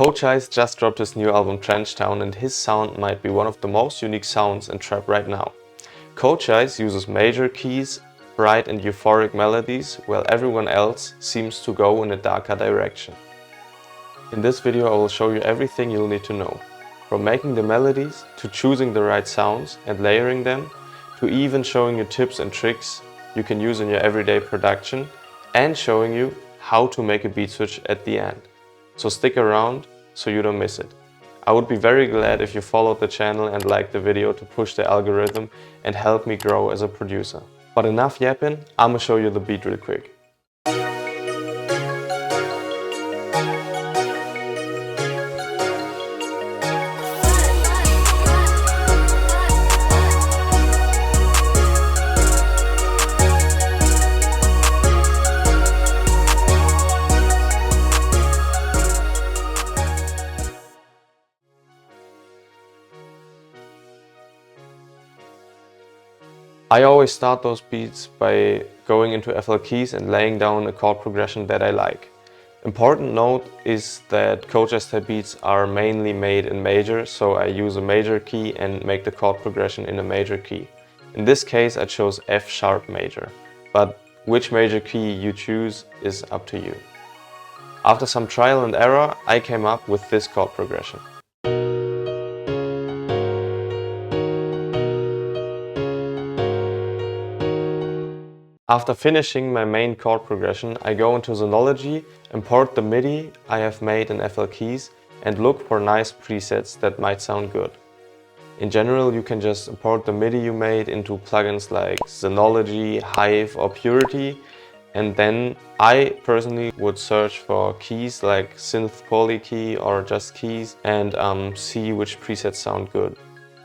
Cochise just dropped his new album Trenchtown, and his sound might be one of the most unique sounds in trap right now. Cochise uses major keys, bright and euphoric melodies, while everyone else seems to go in a darker direction. In this video I will show you everything you'll need to know, from making the melodies, to choosing the right sounds and layering them, to even showing you tips and tricks you can use in your everyday production, and showing you how to make a beat switch at the end. So stick around so you don't miss it. I would be very glad if you followed the channel and liked the video to push the algorithm and help me grow as a producer. But enough yapping, I'ma show you the beat real quick. I always start those beats by going into FL keys and laying down a chord progression that I like. Important note is that Cochise type beats are mainly made in major, so I use a major key and make the chord progression in a major key. In this case I chose F sharp major, but which major key you choose is up to you. After some trial and error I came up with this chord progression. After finishing my main chord progression, I go into Zonology, import the MIDI I have made in FL keys and look for nice presets that might sound good. In general, you can just import the MIDI you made into plugins like Zonology, Hive or Purity, and then I personally would search for keys like synth poly key or just keys and see which presets sound good.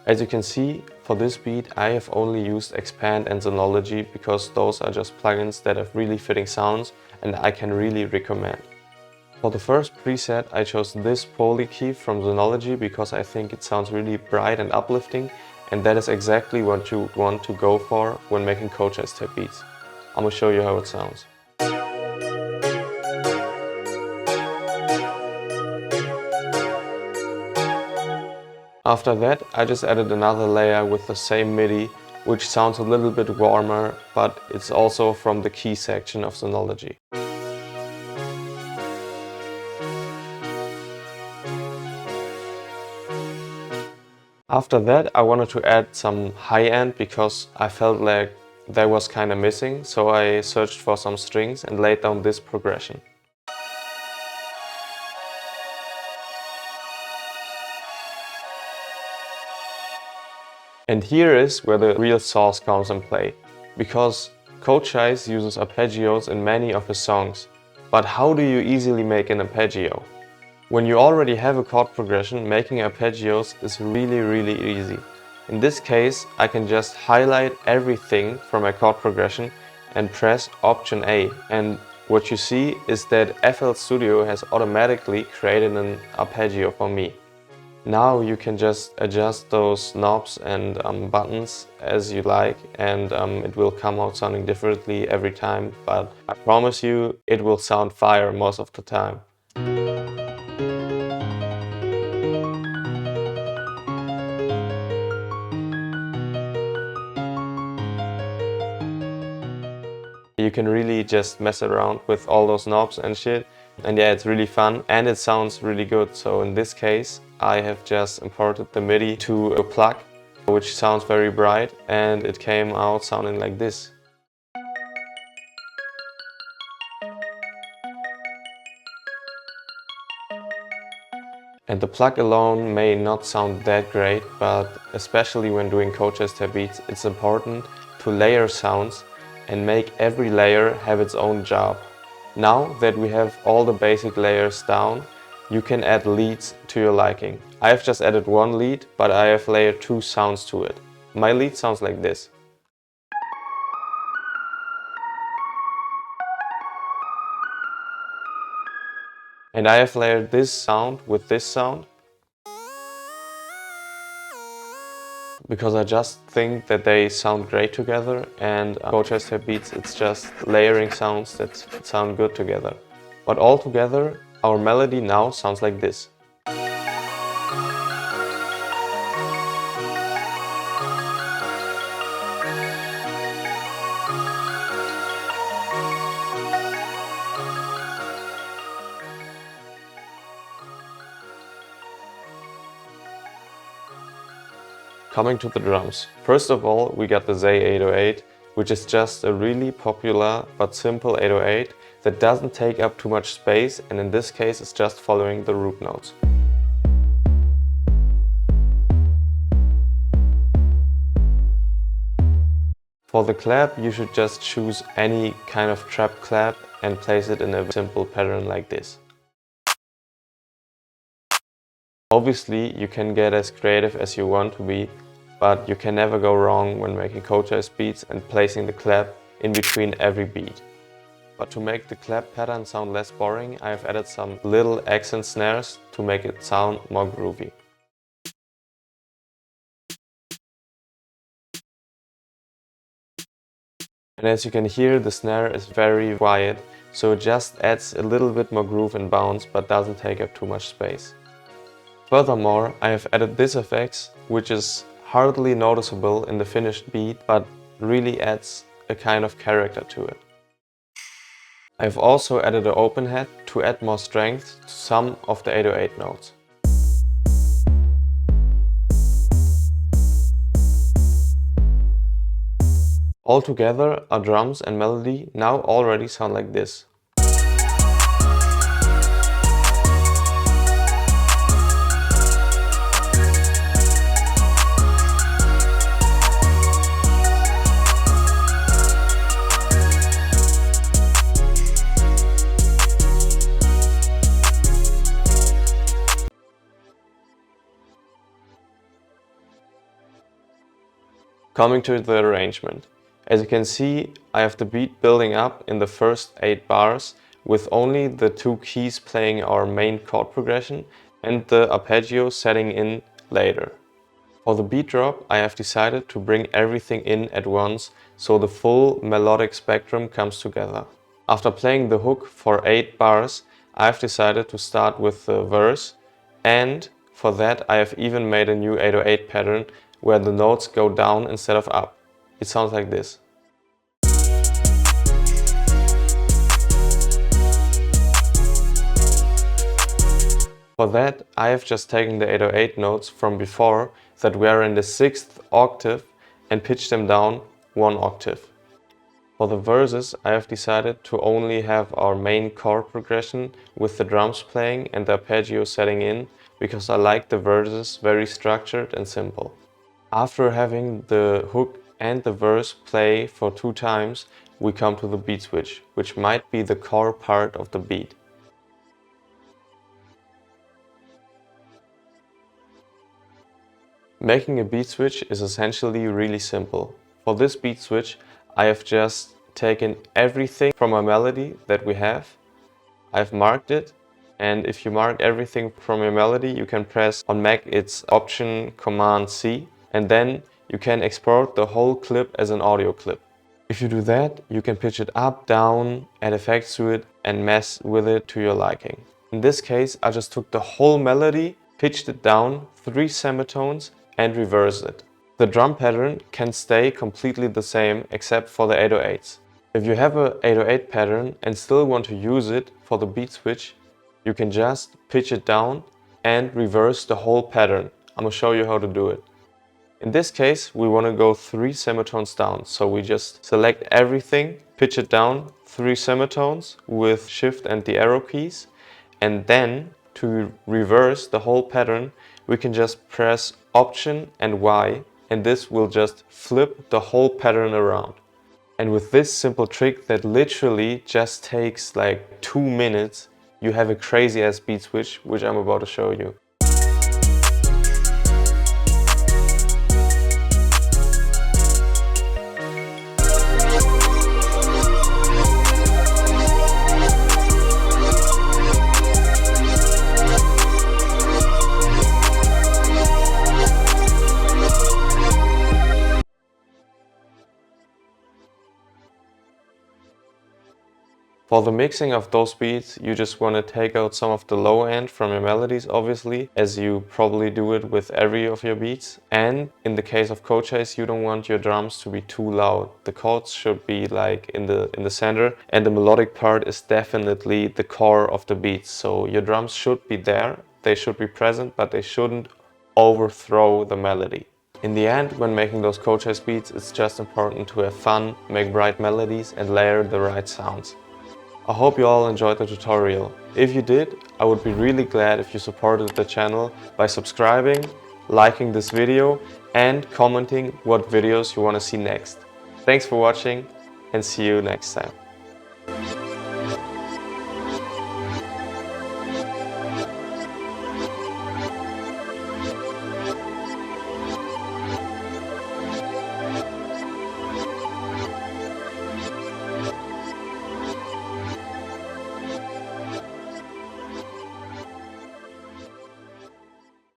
As you can see, for this beat I have only used Expand and Zonology because those are just plugins that have really fitting sounds and I can really recommend. For the first preset I chose this poly key from Zonology because I think it sounds really bright and uplifting, and that is exactly what you want to go for when making Cochise type beats. I'm gonna show you how it sounds. After that, I just added another layer with the same MIDI, which sounds a little bit warmer, but it's also from the key section of Zonology. After that, I wanted to add some high end because I felt like that was kinda missing, so I searched for some strings and laid down this progression. And here is where the real sauce comes in play, because Cochise uses arpeggios in many of his songs. But how do you easily make an arpeggio? When you already have a chord progression, making arpeggios is really easy. In this case, I can just highlight everything from my chord progression and press Option A. And what you see is that FL Studio has automatically created an arpeggio for me. Now you can just adjust those knobs and buttons as you like, and it will come out sounding differently every time, but I promise you it will sound fire most of the time. You can really just mess around with all those knobs and shit, and yeah, it's really fun and it sounds really good. So in this case I have just imported the MIDI to a plug which sounds very bright, and it came out sounding like this. And the plug alone may not sound that great, but especially when doing Cochise type beats, it's important to layer sounds and make every layer have its own job. Now that we have all the basic layers down, you can add leads to your liking. I have just added one lead, but I have layered two sounds to it. My lead sounds like this. And I have layered this sound with this sound because I just think that they sound great together, and Cochise type beats, it's just layering sounds that sound good together. But all together, our melody now sounds like this. Coming to the drums. First of all, we got the Zay 808, which is just a really popular but simple 808 that doesn't take up too much space, and in this case is just following the root notes. For the clap, you should just choose any kind of trap clap and place it in a simple pattern like this. Obviously, you can get as creative as you want to be, but you can never go wrong when making Cochise beats and placing the clap in between every beat. But to make the clap pattern sound less boring, I have added some little accent snares to make it sound more groovy. And as you can hear, the snare is very quiet, so it just adds a little bit more groove and bounce, but doesn't take up too much space. Furthermore, I have added this effect, which is hardly noticeable in the finished beat, but really adds a kind of character to it. I have also added an open head to add more strength to some of the 808 notes. Altogether, our drums and melody now already sound like this. Coming to the arrangement. As you can see, I have the beat building up in the first 8 bars with only the 2 keys playing our main chord progression and the arpeggio setting in later. For the beat drop, I have decided to bring everything in at once so the full melodic spectrum comes together. After playing the hook for 8 bars, I have decided to start with the verse, and for that I have even made a new 808 pattern where the notes go down instead of up. It sounds like this. For that, I have just taken the 808 notes from before that were in the 6th octave and pitched them down 1 octave. For the verses, I have decided to only have our main chord progression with the drums playing and the arpeggio setting in, because I like the verses very structured and simple. After having the hook and the verse play for 2 times, we come to the beat switch, which might be the core part of the beat. Making a beat switch is essentially really simple. For this beat switch, I have just taken everything from a melody that we have. I've marked it, and if you mark everything from your melody, you can press on Mac it's Option Command C, and then you can export the whole clip as an audio clip. If you do that, you can pitch it up, down, add effects to it, and mess with it to your liking. In this case, I just took the whole melody, pitched it down 3 semitones, and reversed it. The drum pattern can stay completely the same except for the 808s. If you have an 808 pattern and still want to use it for the beat switch, you can just pitch it down and reverse the whole pattern. I'm gonna show you how to do it. In this case, we want to go 3 semitones down, so we just select everything, pitch it down 3 semitones with Shift and the arrow keys, and then to reverse the whole pattern, we can just press Option and Y, and this will just flip the whole pattern around. And with this simple trick that literally just takes like 2 minutes, you have a crazy ass beat switch, which I'm about to show you. For the mixing of those beats, you just want to take out some of the low end from your melodies, obviously, as you probably do it with every of your beats. And in the case of Cochise, you don't want your drums to be too loud. The chords should be like in the center, and the melodic part is definitely the core of the beats. So your drums should be there, they should be present, but they shouldn't overthrow the melody. In the end, when making those Cochise beats, it's just important to have fun, make bright melodies and layer the right sounds. I hope you all enjoyed the tutorial. If you did, I would be really glad if you supported the channel by subscribing, liking this video and commenting what videos you want to see next. Thanks for watching and see you next time.